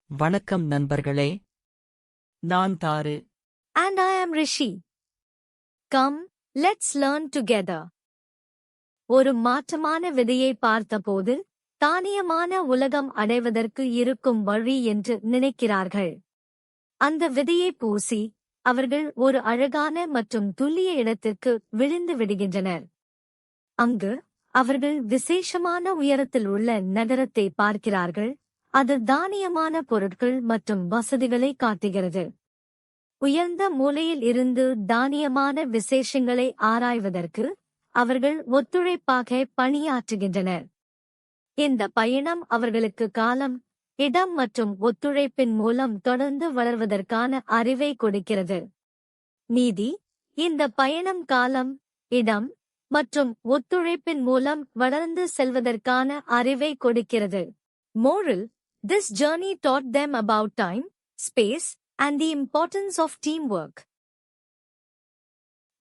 வணக்கம் நண்பர்களே. நான் தாரு. And I am Rishi. Come, let's learn together. ஒரு மாற்றமான விதையை பார்த்தபோது தானியமான உலகம் அடைவதற்கு இருக்கும் வழி என்று நினைக்கிறார்கள். அந்த விதையை பூசி அவர்கள் ஒரு அழகான மற்றும் துல்லிய இடத்திற்கு விழுந்து விடுகின்றனர். அங்கு அவர்கள் விசேஷமான உயரத்தில் உள்ள நகரத்தை பார்க்கிறார்கள். அது தானியமான பொருட்கள் மற்றும் வசதிகளை காட்டுகிறது. உயர்ந்த மூலையில் இருந்து தானியமான விசேஷங்களை ஆராய்வதற்கு அவர்கள் ஒத்துழைப்பாக பணியாற்றுகின்றனர். இந்த பயணம் அவர்களுக்கு காலம், இடம் மற்றும் ஒத்துழைப்பின் மூலம் தொடர்ந்து வளர்வதற்கான அறிவை கொடுக்கிறது. நீதி: இந்த பயணம் காலம், இடம் மற்றும் ஒத்துழைப்பின் மூலம் வளர்ந்து செல்வதற்கான அறிவை கொடுக்கிறது. Moral: this journey taught them about time, space, and the importance of teamwork.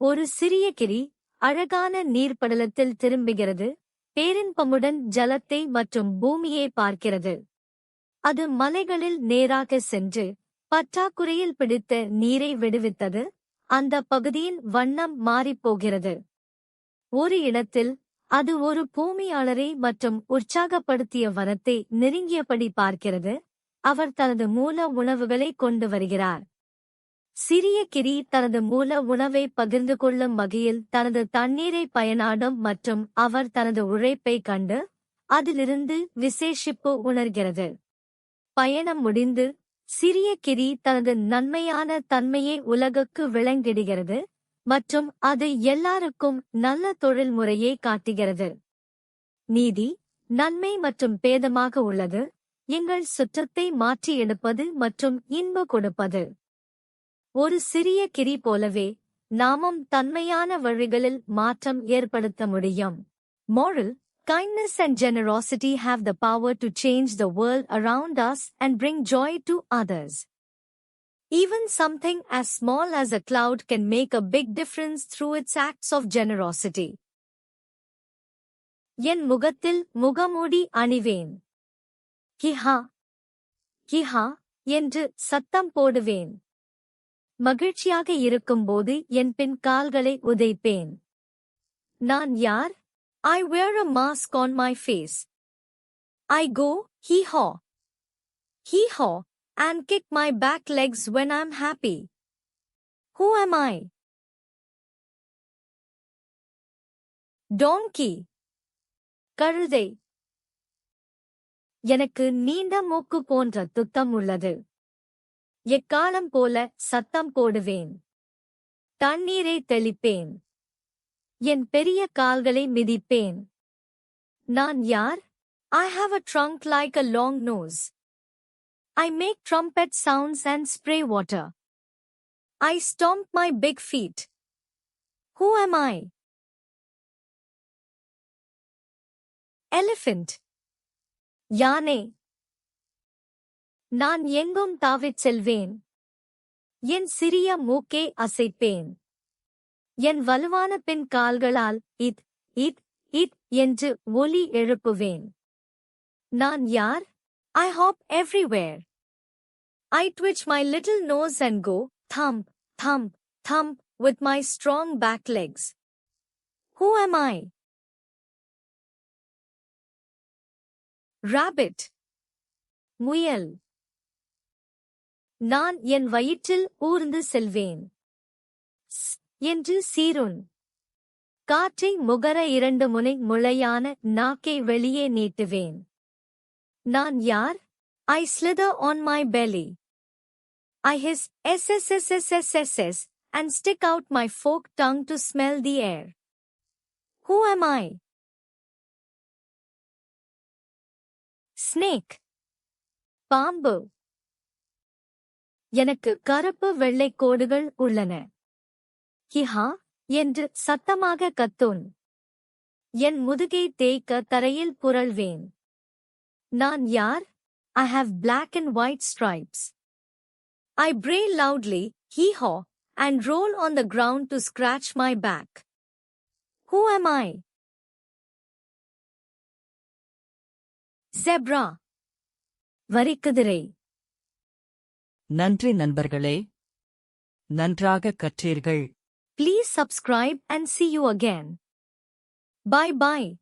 ஒரு சிறிய கிளி அழகான நீர்ப்படலத்தில் திரும்புகிறது, பேரின்பமுடன் ஜலத்தை மற்றும் பூமியை பார்க்கிறது. அது மலைகளில் நேராக சென்று பற்றாக்குறையில் பிடித்த நீரை விடுவித்தது. அந்த பகுதியின் வண்ணம் மாறிப்போகிறது. ஒரு இடத்தில் அது ஒரு பூமியாளரை மற்றும் உற்சாகப்படுத்திய வனத்தை நெருங்கியபடி பார்க்கிறது. அவர் தனது மூல உணவுகளை கொண்டு வருகிறார். சிறிய கிளி தனது மூல உணவை பகிர்ந்து கொள்ளும் வகையில் தனது தண்ணீரை பயனாடும் மற்றும் அவர் தனது உழைப்பை கண்டு அதிலிருந்து விசேஷிப்பு உணர்கிறது. பயணம் முடிந்து சிறிய கிளி தனது நன்மையான தன்மையை உலகுக்கு விளங்கிடுகிறது மற்றும் அது எல்லாருக்கும் நல்ல தொழில்முறையை காட்டுகிறது. நீதி: நன்மை மற்றும் பேதமாக உள்ளது. எங்கள் சுற்றத்தை மாற்றி எடுப்பது மற்றும் இன்ப கொடுப்பது. ஒரு சிறிய கிளி போலவே நாமும் தன்மையான வழிகளில் மாற்றம் ஏற்படுத்த முடியும். Moral: kindness and generosity have the power to change the world around us and bring joy to others. Even something as small as a cloud can make a big difference through its acts of generosity. என் முகத்தில் முகமூடி அணிவேன். கிஹா கிஹா என்று சத்தம் போடுவேன். மகிழ்ச்சியாக இருக்கும்போது என் பின் கால்களை உதைப்பேன். நான் யார்? I wear a mask on my face. I go hee-haw, hee-haw, and kick my back legs when I'm happy. Who am I? Donkey. கழுதை. எனக்கு நீண்ட மூக்கு போன்ற துத்தம் உள்ளது. எக்காலம் போல சத்தம் போடுவேன். தண்ணீரை தெளிப்பேன். என் பெரிய கால்களை மிதிப்பேன். நான் யார்? I have a trunk like a long nose. I make trumpet sounds and spray water. I stomp my big feet. Who am I? Elephant. யானை. நான் எங்கும் தாவிச் செல்வேன். என் சிறிய மூக்கை அசைப்பேன். என் வலுவான பின் கால்களால் இட் இட் இட் என்று ஒலி எழுப்புவேன். நான் யார்? I hop everywhere. I twitch my little nose and go thump, thump, thump with my strong back legs. Who am I? Rabbit. முயல். நான் என் வயிற்றில் ஊர்ந்து செல்வேன். ஸ் என்று சீருன். காற்றை முகர 2 முனை முளையான நாக்கை வெளியே நீட்டுவேன். நான் யார்? I slither on my belly. I hiss SSSSSSS and stick out my forked tongue to smell the air. Who am I? Snake. பாம்பு. எனக்கு கருப்பு வெள்ளை கோடுகள் உள்ளன. ஹிஹா என்று சத்தமாக கத்துன். என் முதுகை தேய்க்க தரையில் புரள்வேன். நான் யார்? I have black and white stripes. I bray loudly, hee-haw, and roll on the ground to scratch my back. Who am I? Zebra. வரிக்குதிரை. நன்றி நண்பர்களே. நன்றாக கற்றீர்கள். Please subscribe and see you again. Bye bye.